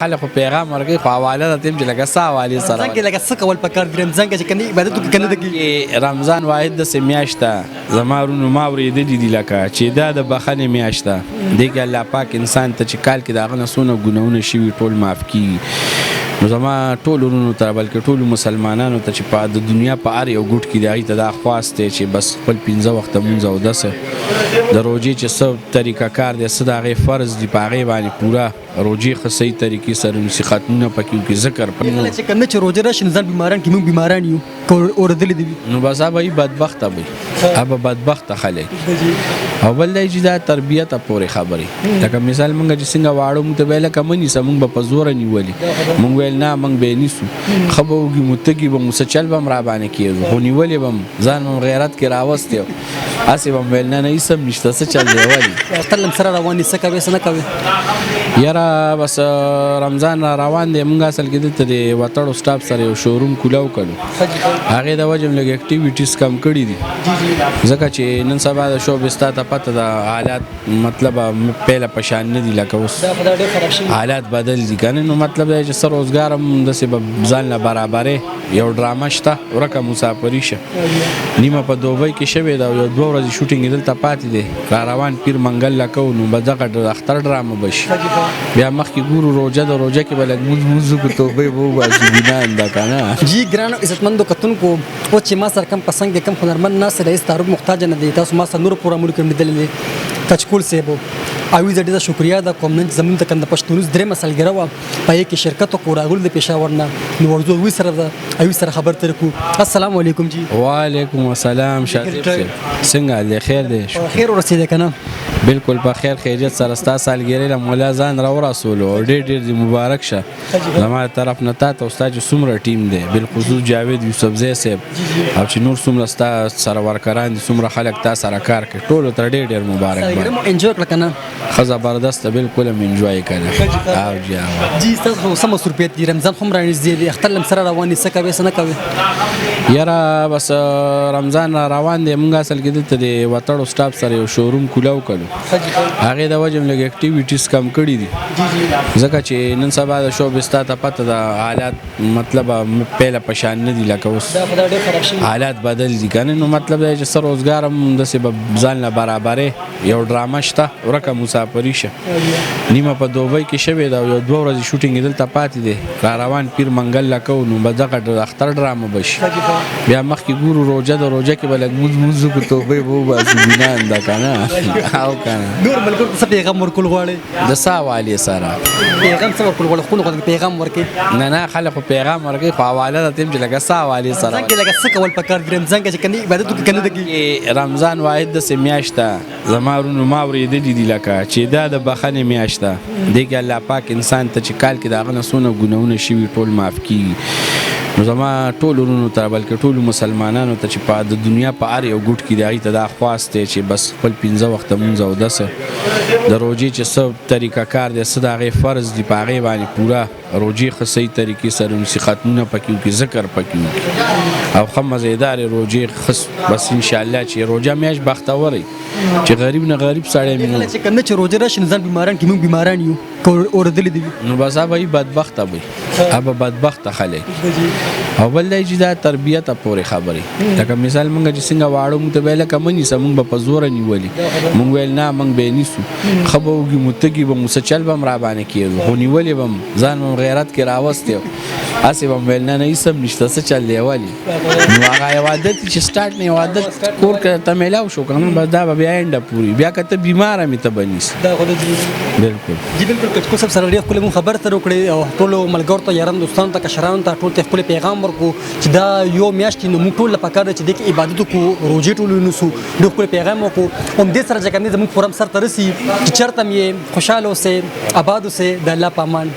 خلک پیغام ورکوي خو حواله د تیم چې لکه څه حوالې سره رمضان کې لکه څه کول پکار دي رمضان کې چې کني عبادت وکړي کنه دګي رمضان واحد د میاشت ده زما ورونو ما اورېدلي دي لکه چې دا د بخښنې میاشت ده دې کې الله پاک انسان ته چې کال کې د هغه نه څونه ګناهونه شوي ټول معاف کړي نو زما ټول ورونو ته بلکې ټولو مسلمانانو ته چې په د دنیا په هر یو ګوټ کې د هغې ته دا خواست دی چې بس خپل 15 وخته مونځ اودسه د روژې چې څه طریقه کار دی څه د هغې فرض دي په هغې باندې پوره روژې ښه صحیح طریقې سره نیسي ختمونه پکې وکړي ذکر چې کنه چې روژه راشي نو ځان بیماران کې موږ بیماران یو اورېدلي دي نو بس هغه به بدبخته وي هغه بدبخته خلک او بل دی چې دا تربیته پورې خبرې لکه مثال مونږ چې څنګه واړو مونږ ته به لکه مه نیسه مونږ به په زوره نیولي مونږ ویل نه مونږ به یې نیسو ښه به وږي مو تږي به مو څه چل به هم را باندې کېږو خو نیولې به م ځان مو غیرت کې راوستی هسې به م ویل نه نه هېڅ هم نشته څه چل دی ولې تلم سره روان دي څه کوې څه نه کوې یاره بس رمضان را روان دی مونږ اصل کې دلته د وتړو سټاپ سره یو شوروم کولاو کړو هغې د وجې م لږ اکټیویټیز کم کړي دي ځکه چې نن سبا د شوبې ستا ته پته د حالات مطلب پهله په شان نه دي لکه اوس حالات بدل دي که نه نو مطلب دی چې څه روزګار هم داسې به ځان له برابرې یو ډرامه شته ورکه مسافري شه نیمه په دوبۍ کې شوې ده او یو 2 ورځې شوټینګ یې دلته پاتې دی را روان پیر منګل له کوو نو به دغه اختر ډرامه به شي بیا مخکې ګورو روژه د روژه کې به لږ مونځ وکړو توبې به وباسو ګناه ده که نه جی ګرانو عزتمندو کتونکو اوس چې ما سره کم پسنګ دی کم هنرمند ناست دی هېڅ تعارف محتاجه نه دی تاسو ما سره نورو پروګرامونو کې هم لیدلی دی کچکول صاحب اوی زه ډېره شکریا ده کوم نن زموږ د کنده پښتونیز درېیمه سالګرا وه په هغې کې شرکت وکړو راغلو د پېښور نه نو ورځو اوی سره ده اوی سره خبر ترې کړو السلام علیکم جی وعلیکم السلام شاطر صاحب څنګه حال دی خیر دی خیر ورسېدی که نه بالکل په خیر خیریت سره ستا سالګرۍ له مولا ځان راورسولو او ډېر ډېر دې مبارک شه زما طرف نه تا ته ستا چې څومره ټیم دی بالخصوص جاوید یوسفزی صاحب او چې نور څومره ستا سره ورکران دي څومره خلک تا سره کار کوي ټولو ته ډېر ډېر مبارک انجوی کړه که نه ښه زبردسته بالکل هم انجوی کړه او جی ستاسو څه مصروفیت دي رمضان خو هم رانږدې دی اختر هم سره روان دي څه کوې څه نه کوې یاره بس رمضان را روان دی مونږ اصل کې دلته د وتړو سټاپ سره یو شوروم کولاو کړو هغې د وجې م لږ اکټیویټیز کم کړي دي ځکه چې نن سبا د شوبې ستا ته پته د حالات مطلب پهله په شان نه دي لکه اوس حالات بدل دي که نه نو مطلب دی چې څه روزګار هم داسې به ځان له برابرې یو ډرامه شته ورکه مسافري شه نیمه په دوبۍ کې شوې ده او یو 2 ورځې شوټینګ یې دلته پاتې دی را روان پیر منګل له کوو نو به دغه اختر ډرامه به شي بیا مخکې ګورو روژه د روژه کې به لږ مونځ وکړو توبې به وباسو ګناه ده که نه او که نه نور ملګرو ته څه پیغام ورکول غواړئ د څه حوالې سره پیغام څه ورکول غواړئ خپلو خلکو پیغام ورکړئ نه نه خلک خو پیغام ورکوي خو حواله د تیم چې لکه څه حوالې سره رمضان کې لکه څه کول پکار دي رمضان کې چې کني عبادت وکړي کنه دګي رمضان واحد د میاشت ده زما ورونو ما اورېدلي دي لکه چې دا د بخښنې میاشت ده دې کې الله پاک انسان ته چې کال کې د هغه نه څونه ګناهونه شوي ټول معاف کړي نو زما ټول ورونو ته بلکې ټولو مسلمانانو ته چې په د دنیا په هر یو ګوټ کې د هغې ته دا خواست دی چې بس خپل 15 وخته مونځ اودسه د روژې چې څه طریقه کار دی څه د هغې فرض دي په هغې باندې پوره روژې ښه صحیح طریقې سره نیسي ختمونه پکې وکړي ذکر پکې وکړي او ښه مزېدارې روژې ښه بس انشاءالله چې روژه میاشت بختوری چې غریب نه غریب سړی مې چې کنه چې روژه راشي نو ځان بیماران کې موږ بیماران یو اورېدلي دي نو بس هغه به بدبخته وي هغه به بدبخته خلک او بل دی چې دا تربیته پورې خبرې لکه مثال مونږ چې څنګه واړو مونږ ته به لکه مه نیسه مونږ به په زوره نیولي مونږ ویل نه مونږ به یې نیسو ښه به وږي مو تږي به مو څه چل به هم را باندې کېږو خو نیولې به م ځان به غیرت کې راوستی هسې به م ویل نه نه هېڅ هم نشته څه چل دی ولې نو هغه یو عادت چې سټارټ نه یو عادت کور کې ته میلاو شو که نه بس دا به بیا اینډه پورې بیا که ته بیماره مې ته به نیسه بالکل جی بالکل کچکو صاحب سره ډېر ښکلې مونږ خبر ترې وکړې او ټولو ملګرو ته یارانو دوستانو ته کشرانو ته ټول ته ښکلی پیغام ورکړو چې دا یو میاشت نو موږ ټول له پکار ده چې دې کې عبادت وکړو روژې ټول ونیسو ډېر ښکلی پیغام وکړو همدې سره چې کوم دی زموږ پروګرام سر ته رسي چې چېرته هم یې خوشحاله اوسئ آباد اوسئ د الله په امان